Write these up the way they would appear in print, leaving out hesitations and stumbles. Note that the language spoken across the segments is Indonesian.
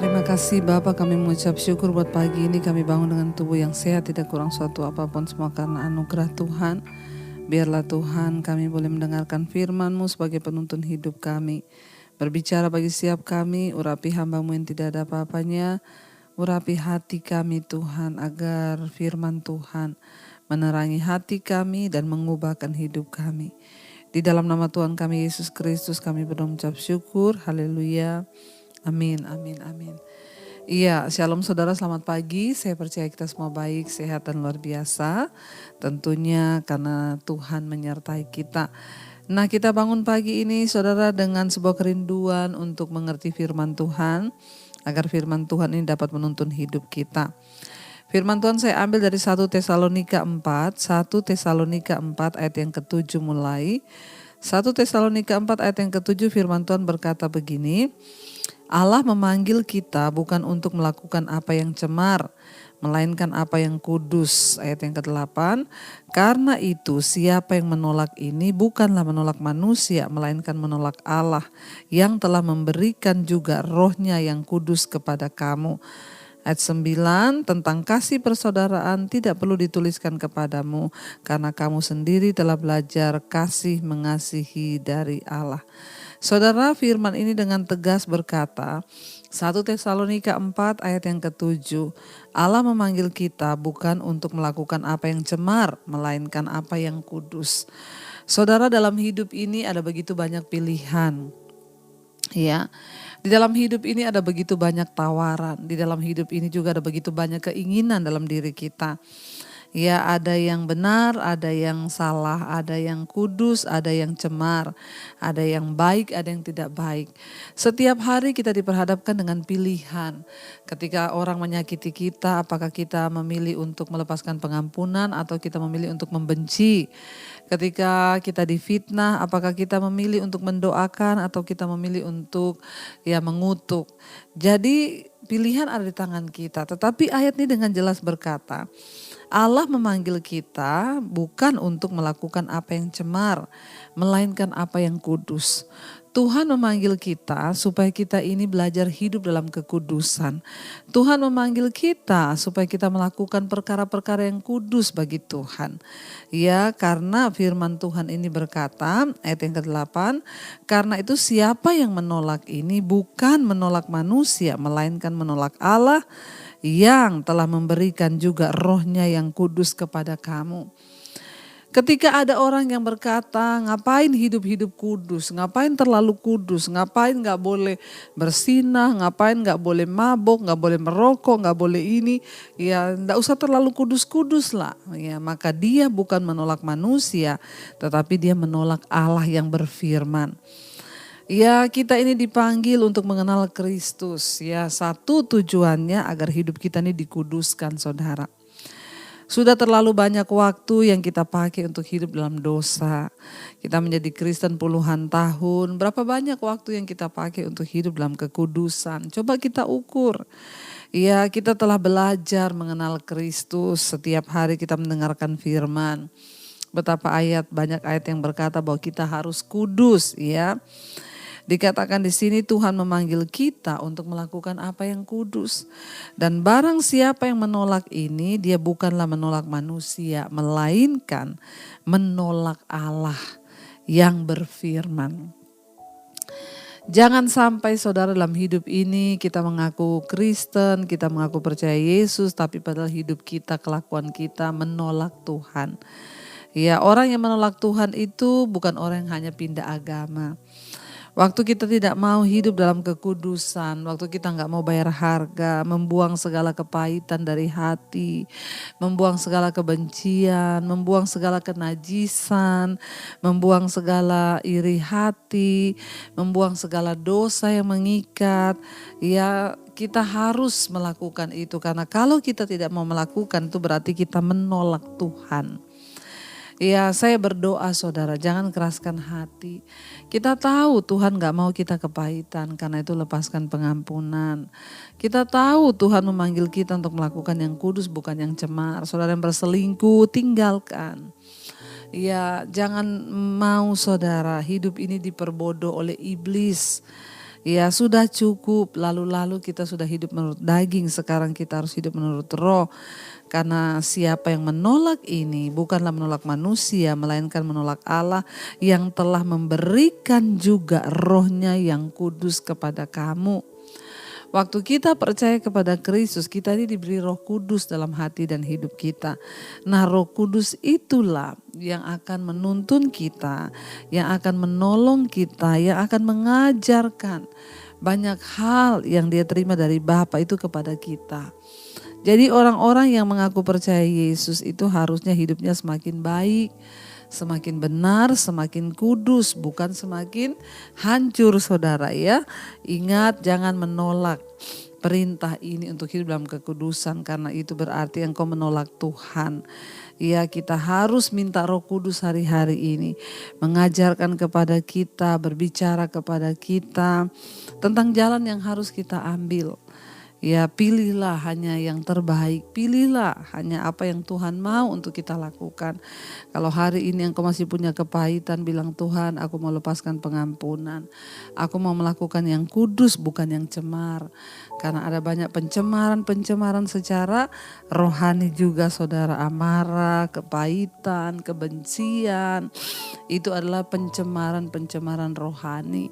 Terima kasih Bapa, kami mengucap syukur buat pagi ini kami bangun dengan tubuh yang sehat, tidak kurang suatu apapun, semua karena anugerah Tuhan. Biarlah Tuhan kami boleh mendengarkan firman-Mu sebagai penuntun hidup kami. Berbicara bagi setiap kami, urapi hamba-Mu yang tidak ada apa-apanya, urapi hati kami Tuhan, agar firman Tuhan menerangi hati kami dan mengubahkan hidup kami. Di dalam nama Tuhan kami Yesus Kristus kami mengucap syukur, haleluya. Amin, amin, amin. Iya, shalom saudara, selamat pagi. Saya percaya kita semua baik, sehat dan luar biasa. Tentunya karena Tuhan menyertai kita. Nah, kita bangun pagi ini saudara dengan sebuah kerinduan untuk mengerti firman Tuhan, agar firman Tuhan ini dapat menuntun hidup kita. Firman Tuhan saya ambil dari 1 Tesalonika 4, 1 Tesalonika 4 ayat yang ke-7 mulai. 1 Tesalonika 4 ayat yang ke-7 firman Tuhan berkata begini, Allah memanggil kita bukan untuk melakukan apa yang cemar, melainkan apa yang kudus. Ayat yang ke-8, karena itu siapa yang menolak ini bukanlah menolak manusia, melainkan menolak Allah yang telah memberikan juga rohnya yang kudus kepada kamu. Ayat 9, tentang kasih persaudaraan tidak perlu dituliskan kepadamu, karena kamu sendiri telah belajar kasih mengasihi dari Allah. Saudara, firman ini dengan tegas berkata, 1 Tesalonika 4 ayat yang ke-7, Allah memanggil kita bukan untuk melakukan apa yang cemar, melainkan apa yang kudus. Saudara, dalam hidup ini ada begitu banyak pilihan. Ya, di dalam hidup ini ada begitu banyak tawaran, di dalam hidup ini juga ada begitu banyak keinginan dalam diri kita. Ya, ada yang benar, ada yang salah, ada yang kudus, ada yang cemar, ada yang baik, ada yang tidak baik. Setiap hari kita diperhadapkan dengan pilihan. Ketika orang menyakiti kita, apakah kita memilih untuk melepaskan pengampunan atau kita memilih untuk membenci? Ketika kita difitnah, apakah kita memilih untuk mendoakan atau kita memilih untuk mengutuk? Jadi pilihan ada di tangan kita. Tetapi ayat ini dengan jelas berkata, Allah memanggil kita bukan untuk melakukan apa yang cemar, melainkan apa yang kudus. Tuhan memanggil kita supaya kita ini belajar hidup dalam kekudusan. Tuhan memanggil kita supaya kita melakukan perkara-perkara yang kudus bagi Tuhan. Ya, karena firman Tuhan ini berkata, ayat yang ke-8, karena itu siapa yang menolak ini bukan menolak manusia, melainkan menolak Allah yang telah memberikan juga rohnya yang kudus kepada kamu. Ketika ada orang yang berkata, ngapain hidup-hidup kudus, ngapain terlalu kudus, ngapain gak boleh bersinah, ngapain gak boleh mabuk, gak boleh merokok, gak boleh ini, ya gak usah terlalu kudus-kudus lah. Ya, maka dia bukan menolak manusia, tetapi dia menolak Allah yang berfirman. Ya, kita ini dipanggil untuk mengenal Kristus. Ya, satu tujuannya agar hidup kita ini dikuduskan, saudara. Sudah terlalu banyak waktu yang kita pakai untuk hidup dalam dosa. Kita menjadi Kristen puluhan tahun. Berapa banyak waktu yang kita pakai untuk hidup dalam kekudusan? Coba kita ukur. Ya, kita telah belajar mengenal Kristus. Setiap hari kita mendengarkan firman. Betapa banyak ayat yang berkata bahwa kita harus kudus, ya. Dikatakan di sini Tuhan memanggil kita untuk melakukan apa yang kudus. Dan barang siapa yang menolak ini, dia bukanlah menolak manusia, melainkan menolak Allah yang berfirman. Jangan sampai saudara dalam hidup ini kita mengaku Kristen, kita mengaku percaya Yesus, tapi padahal hidup kita, kelakuan kita menolak Tuhan. Ya, orang yang menolak Tuhan itu bukan orang yang hanya pindah agama. Waktu kita tidak mau hidup dalam kekudusan, waktu kita gak mau bayar harga, membuang segala kepahitan dari hati, membuang segala kebencian, membuang segala kenajisan, membuang segala iri hati, membuang segala dosa yang mengikat, ya kita harus melakukan itu. Karena kalau kita tidak mau melakukan itu berarti kita menolak Tuhan. Ya, saya berdoa saudara, jangan keraskan hati. Kita tahu Tuhan gak mau kita kepahitan, karena itu lepaskan pengampunan. Kita tahu Tuhan memanggil kita untuk melakukan yang kudus, bukan yang cemar. Saudara yang berselingkuh, tinggalkan. Ya, jangan mau saudara hidup ini diperbodoh oleh iblis. Ya sudah cukup, lalu-lalu kita sudah hidup menurut daging, sekarang kita harus hidup menurut roh. Karena siapa yang menolak ini bukanlah menolak manusia, melainkan menolak Allah yang telah memberikan juga rohnya yang kudus kepada kamu. Waktu kita percaya kepada Kristus, kita ini diberi Roh Kudus dalam hati dan hidup kita. Nah, Roh Kudus itulah yang akan menuntun kita, yang akan menolong kita, yang akan mengajarkan banyak hal yang Dia terima dari Bapa itu kepada kita. Jadi orang-orang yang mengaku percaya Yesus itu harusnya hidupnya semakin baik, semakin benar, semakin kudus, bukan semakin hancur, saudara ya. Ingat, jangan menolak perintah ini untuk hidup dalam kekudusan, karena itu berarti engkau menolak Tuhan. Ya, kita harus minta Roh Kudus hari-hari ini mengajarkan kepada kita, berbicara kepada kita tentang jalan yang harus kita ambil. Ya, pilihlah hanya yang terbaik, pilihlah hanya apa yang Tuhan mau untuk kita lakukan. Kalau hari ini engkau masih punya kepahitan, bilang Tuhan, aku mau lepaskan pengampunan. Aku mau melakukan yang kudus, bukan yang cemar. Karena ada banyak pencemaran secara rohani juga, saudara. Amarah, kepahitan, kebencian, itu adalah pencemaran rohani.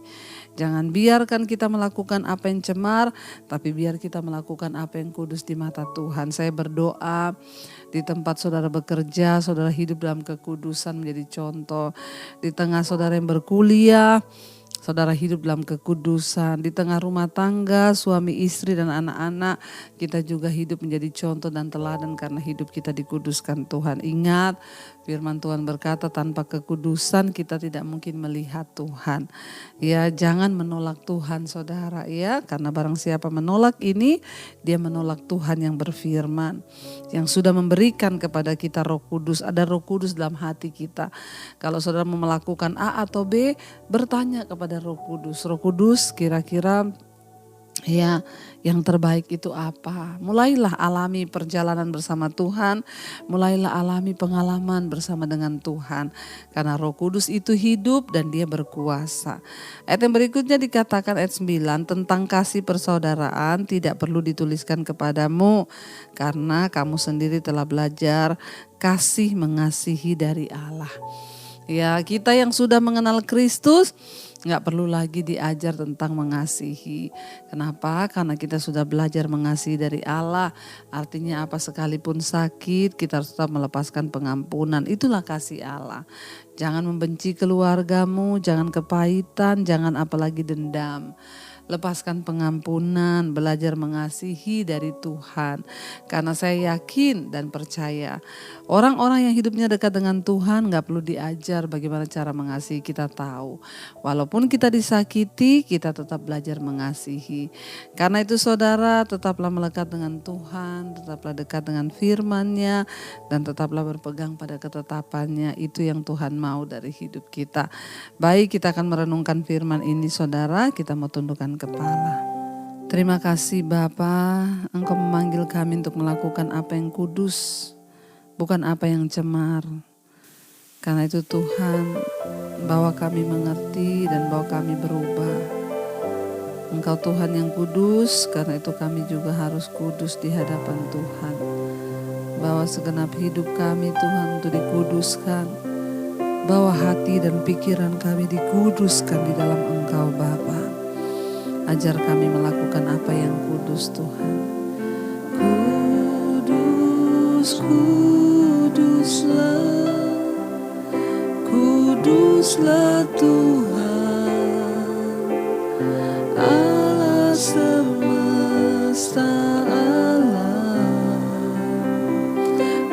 Jangan biarkan kita melakukan apa yang cemar, tapi biar kita melakukan apa yang kudus di mata Tuhan. Saya berdoa di tempat saudara bekerja, saudara hidup dalam kekudusan menjadi contoh. Di tengah saudara yang berkuliah, saudara hidup dalam kekudusan. Di tengah rumah tangga, suami istri dan anak-anak, kita juga hidup menjadi contoh dan teladan karena hidup kita dikuduskan Tuhan. Ingat, firman Tuhan berkata tanpa kekudusan kita tidak mungkin melihat Tuhan. Ya, jangan menolak Tuhan, saudara ya, karena barang siapa menolak ini, dia menolak Tuhan yang berfirman, yang sudah memberikan kepada kita Roh Kudus. Ada Roh Kudus dalam hati kita. Kalau saudara mau melakukan A atau B, bertanya kepada Roh Kudus. Roh Kudus, kira-kira ya yang terbaik itu apa? Mulailah alami perjalanan bersama Tuhan, mulailah alami pengalaman bersama dengan Tuhan. Karena Roh Kudus itu hidup dan Dia berkuasa. Ayat yang berikutnya dikatakan ayat 9, tentang kasih persaudaraan tidak perlu dituliskan kepadamu, karena kamu sendiri telah belajar kasih mengasihi dari Allah. Ya, kita yang sudah mengenal Kristus nggak perlu lagi diajar tentang mengasihi. Kenapa? Karena kita sudah belajar mengasihi dari Allah. Artinya apa, sekalipun sakit kita harus tetap melepaskan pengampunan. Itulah kasih Allah. Jangan membenci keluargamu, jangan kepahitan, jangan apalagi dendam. Lepaskan pengampunan, belajar mengasihi dari Tuhan. Karena saya yakin dan percaya orang-orang yang hidupnya dekat dengan Tuhan gak perlu diajar bagaimana cara mengasihi, kita tahu. Walaupun kita disakiti, kita tetap belajar mengasihi. Karena itu saudara, tetaplah melekat dengan Tuhan, tetaplah dekat dengan firman-Nya, dan tetaplah berpegang pada ketetapan-Nya. Itu yang Tuhan mau dari hidup kita. Baik, kita akan merenungkan firman ini, saudara. Kita mau tundukkan kepala. Terima kasih Bapa, Engkau memanggil kami untuk melakukan apa yang kudus, bukan apa yang cemar. Karena itu Tuhan, bawa kami mengerti dan bawa kami berubah. Engkau Tuhan yang kudus, karena itu kami juga harus kudus di hadapan Tuhan. Bawa segenap hidup kami Tuhan untuk dikuduskan. Bawa hati dan pikiran kami dikuduskan di dalam Engkau Bapa. Ajar kami melakukan apa yang kudus Tuhan. Kudus, kuduslah, kuduslah Tuhan, Allah semesta alam.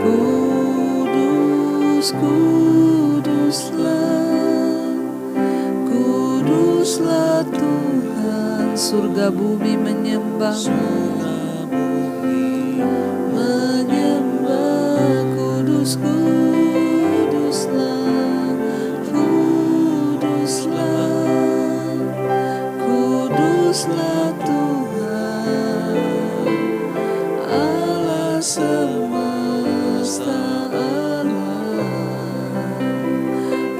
Kudus, kuduslah, kuduslah Tuhan. Surga bumi menyembah-Mu, menyembah. Kudus, kuduslah, kuduslah, kuduslah Tuhan, Allah semesta alam.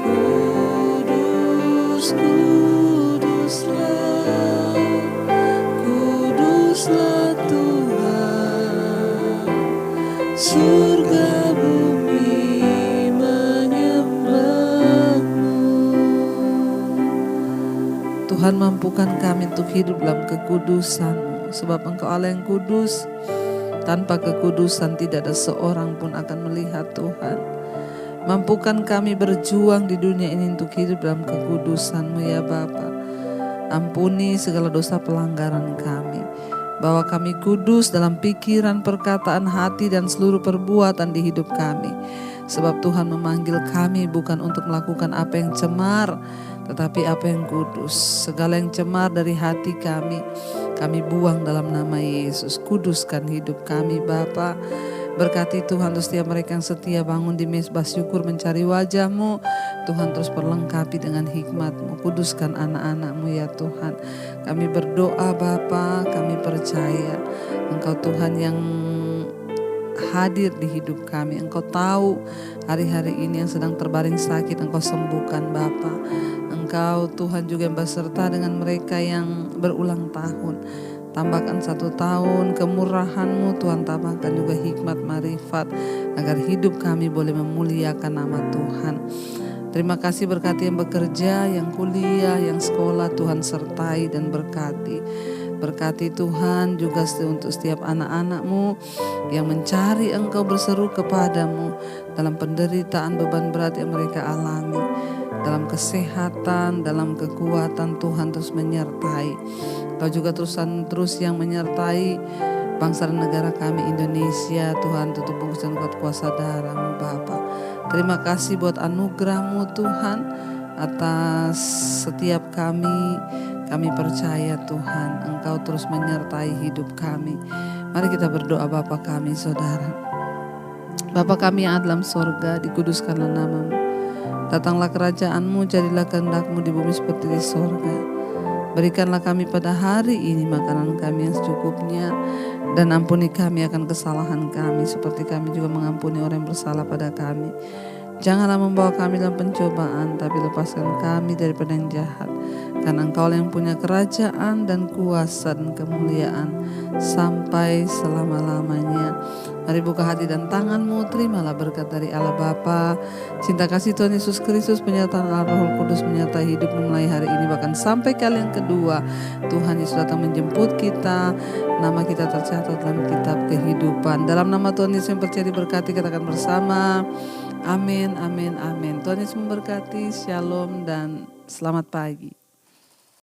Kudus, kuduslah, Tuhan, mampukan kami untuk hidup dalam kekudusan-Mu, sebab Engkau Allah yang kudus. Tanpa kekudusan tidak ada seorang pun akan melihat Tuhan. Mampukan kami berjuang di dunia ini untuk hidup dalam kekudusan-Mu ya Bapa. Ampuni segala dosa pelanggaran kami. Bawa kami kudus dalam pikiran, perkataan, hati, dan seluruh perbuatan di hidup kami. Sebab Tuhan memanggil kami bukan untuk melakukan apa yang cemar, tetapi apa yang kudus. Segala yang cemar dari hati kami buang dalam nama Yesus. Kuduskan hidup kami Bapa. Berkati Tuhan untuk setiap mereka yang setia bangun di mezbah syukur mencari wajah-Mu. Tuhan terus perlengkapi dengan hikmat-Mu. Kuduskan anak-anak-Mu ya Tuhan. Kami berdoa Bapa, kami percaya Engkau Tuhan yang hadir di hidup kami. Engkau tahu hari-hari ini yang sedang terbaring sakit, Engkau sembuhkan Bapa. Engkau Tuhan juga yang beserta dengan mereka yang berulang tahun. Tambahkan 1 tahun kemurahan-Mu Tuhan, tambahkan juga hikmat marifat agar hidup kami boleh memuliakan nama Tuhan. Terima kasih berkati yang bekerja, yang kuliah, yang sekolah, Tuhan sertai dan berkati. Berkati Tuhan juga untuk setiap anak-anak-Mu yang mencari Engkau, berseru kepadamu dalam penderitaan beban berat yang mereka alami. Dalam kesehatan, dalam kekuatan, Tuhan terus menyertai. Kau juga terus yang menyertai bangsa dan negara kami Indonesia. Tuhan, tutup bungkus dan kuasa darah-Mu Bapa. Terima kasih buat anugerah-Mu Tuhan atas setiap kami. Kami percaya Tuhan Engkau terus menyertai hidup kami. Mari kita berdoa. Bapa kami saudara, Bapa kami yang ada dalam sorga, dikuduskanlah nama-Mu. Datanglah kerajaan-Mu, jadilah kehendak-Mu di bumi seperti di sorga. Berikanlah kami pada hari ini makanan kami yang secukupnya, dan ampuni kami akan kesalahan kami seperti kami juga mengampuni orang yang bersalah pada kami. Janganlah membawa kami dalam pencobaan, tapi lepaskan kami daripada yang jahat. Karena Engkau yang punya kerajaan dan kuasa dan kemuliaan sampai selama-lamanya. Mari buka hati dan tangan-Mu, terimalah berkat dari Allah Bapa, cinta kasih Tuhan Yesus Kristus, penyertaan Allah Roh Kudus menyertai hidupmu mulai hari ini bahkan sampai kali yang kedua. Tuhan Yesus datang menjemput kita, nama kita tercatat dalam kitab kehidupan. Dalam nama Tuhan Yesus yang percaya diberkati, katakan bersama, amin, amin, amin. Tuhan Yesus memberkati, shalom dan selamat pagi.